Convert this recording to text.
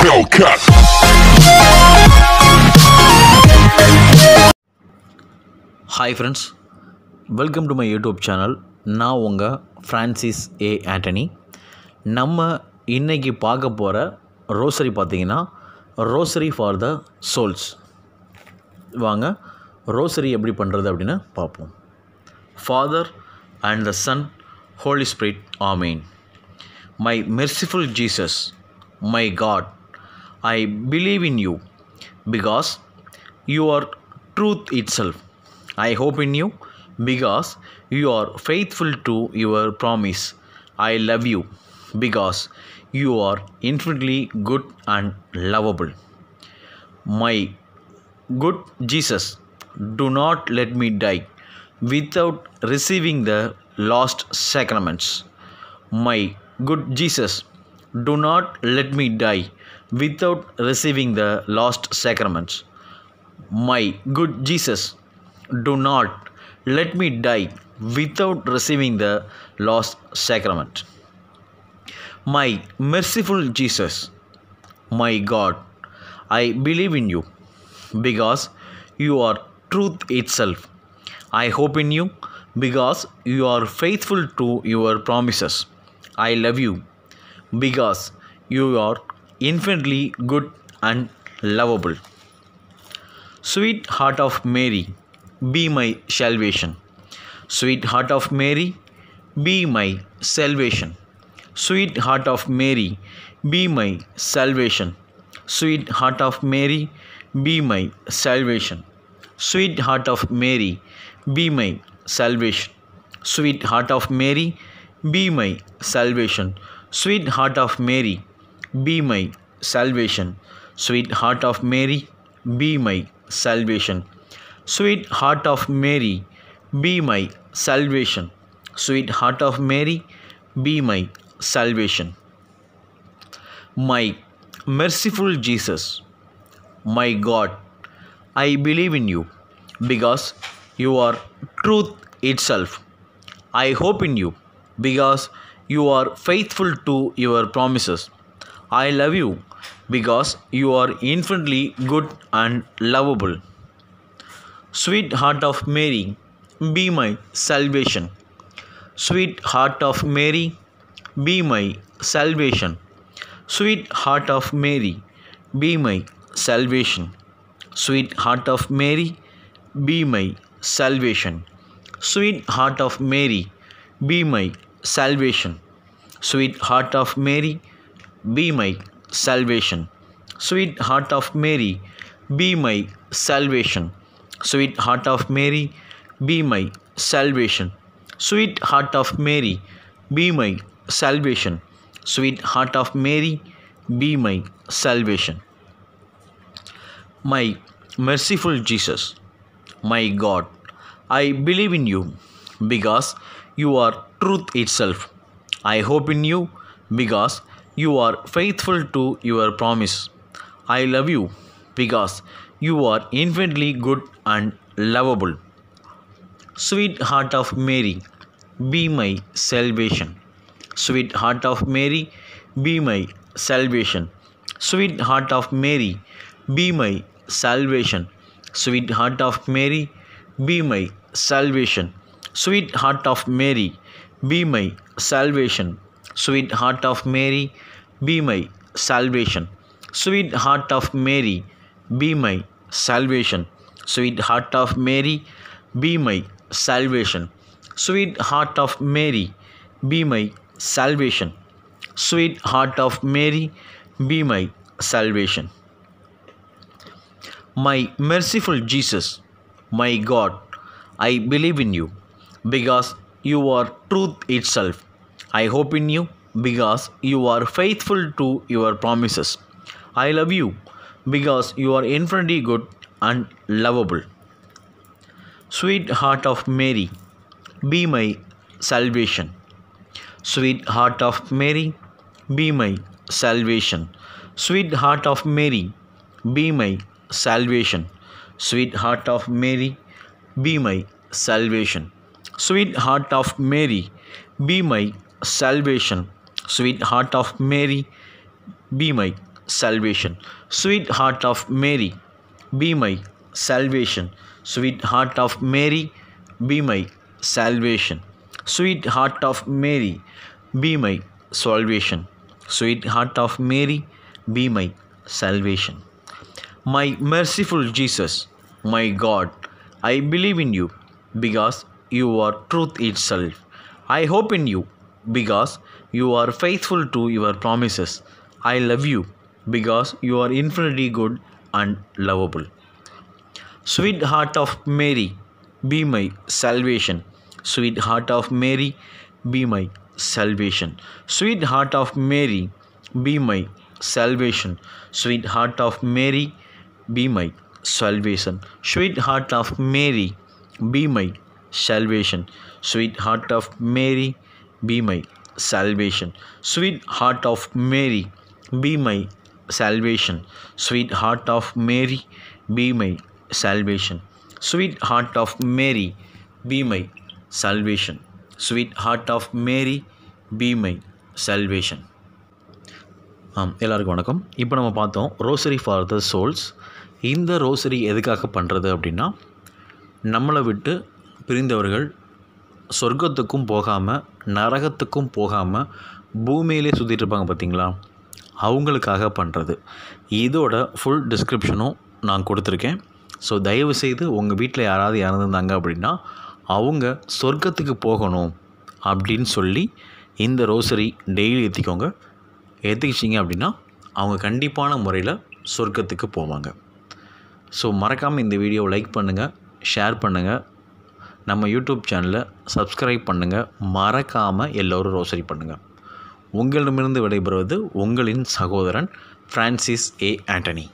Hellcat. Hi friends, welcome to my YouTube channel. நான் உங்கள் Francis ஏ ஆண்டனி. நம்ம இன்றைக்கி பார்க்க போகிற ரோசரி பார்த்திங்கன்னா ரோசரி ஃபார் த சோல்ஸ். வாங்க ரோசரி எப்படி பண்ணுறது அப்படின்னு பார்ப்போம். Father and the son holy spirit ஆமீன். My merciful Jesus, my God, I believe in you because you are truth itself. I hope in you because you are faithful to your promise. I love you because you are infinitely good and lovable. My good Jesus, do not let me die without receiving the last sacraments. My good Jesus, do not let me die without receiving the last sacraments. My good Jesus, do not let me die without receiving the last sacrament. My merciful Jesus, my God, I believe in you because you are truth itself. I hope in you because you are faithful to your promises. I love you because you are infinitely good and lovable. Sweet heart of Mary, be my salvation. Sweet heart of Mary, be my salvation. Sweet heart of Mary, be my salvation. Sweet heart of Mary, be my salvation. Sweet heart of Mary, be my salvation. Sweet heart of Mary, be my salvation. Sweet heart of Mary, be my salvation. Sweet heart of Mary, be my salvation. Sweet heart of Mary, be my salvation. Sweet heart of Mary, be my salvation. My merciful Jesus, my God, I believe in you because you are truth itself. I hope in you because you are faithful to your promises. I love you because you are infinitely good and lovable. Sweet heart of Mary, be my salvation. Sweet heart of Mary, be my salvation. Sweet heart of Mary, be my salvation. Sweet heart of Mary, be my salvation. Sweet heart of Mary, be my salvation. Sweet heart of Mary, be my salvation. Sweet heart of Mary, be my salvation. Sweet heart of Mary, be my salvation. Sweet heart of Mary, be my salvation. Sweet heart of Mary, be my salvation. My merciful Jesus, my God, I believe in you because you are truth itself. I hope in you because you are faithful to your promise. I love you because you are infinitely good and lovable. Sweet heart of Mary, be my salvation. Sweet heart of Mary, be my salvation. Sweet heart of Mary, be my salvation. Sweet heart of Mary, be my salvation. Sweet heart of Mary, be my salvation. Sweet heart of Mary, be my salvation. Sweet heart of Mary, be my salvation. Sweet heart of Mary, be my salvation. Sweet heart of Mary, be my salvation. Sweet heart of Mary, be my salvation. My merciful Jesus, my God, I believe in you because you are truth itself. I hope in you because you are faithful to your promises. I love you because you are infinitely good and lovable. Sweet heart of Mary, be my salvation. Sweet heart of Mary, be my salvation. Sweet heart of Mary, be my salvation. Sweet heart of Mary, be my salvation. Sweet heart of Mary, be my salvation. Sweet heart of Mary, be my salvation. Sweet heart of Mary, be my salvation. Sweet heart of Mary, be my salvation. Sweet heart of Mary, be my salvation. Sweet heart of Mary, be my salvation. My merciful Jesus, my God, I believe in you because you are truth itself. I hope in you because you are faithful to your promises. I love you because you are infinitely good and lovable. Sweet heart of Mary, be my salvation. Sweet heart of Mary, be my salvation. Sweet heart of Mary, be my salvation. Sweet heart of Mary, be my salvation. Sweet heart of Mary, be my salvation. Sweet heart of Mary, be my salvation. Sweet heart of Mary, be my salvation. Sweet heart of Mary, be my salvation. Sweet heart of Mary, be my salvation. Sweet heart of Mary, be my salvation. எல்லாருக்கும் வணக்கம். இப்போ நம்ம பார்த்தோம் rosary for the souls. இந்த rosary எதுக்காக பண்ணுறது அப்படின்னா, நம்மளை விட்டு பிரிந்தவர்கள் சொர்க்கத்துக்கும் போகாமல் நரகத்துக்கும் போகாமல் பூமியிலே சுற்றிட்டு இருப்பாங்க பார்த்தீங்களா, அவங்களுக்காக பண்ணுறது. இதோட ஃபுல் டிஸ்கிரிப்ஷனும் நான் கொடுத்துருக்கேன். ஸோ தயவுசெய்து உங்கள் வீட்டில் யாராவது இறந்துருந்தாங்க அப்படின்னா அவங்க சொர்க்கத்துக்கு போகணும் அப்படின்னு சொல்லி இந்த ரோசரி டெய்லி ஏற்றிக்கோங்க. ஏற்றிக்கிச்சிங்க அப்படின்னா அவங்க கண்டிப்பான முறையில் சொர்க்கத்துக்கு போவாங்க. ஸோ மறக்காமல் இந்த வீடியோவை லைக் பண்ணுங்கள், ஷேர் பண்ணுங்கள், நம்ம யூடியூப் சேனலை சப்ஸ்கிரைப் பண்ணுங்கள். மறக்காமல் எல்லோரும் ரோசரி பண்ணுங்கள். உங்களிடமிருந்து விடைபெறுவது உங்களின் சகோதரன் பிரான்சிஸ் ஏ ஆண்டனி.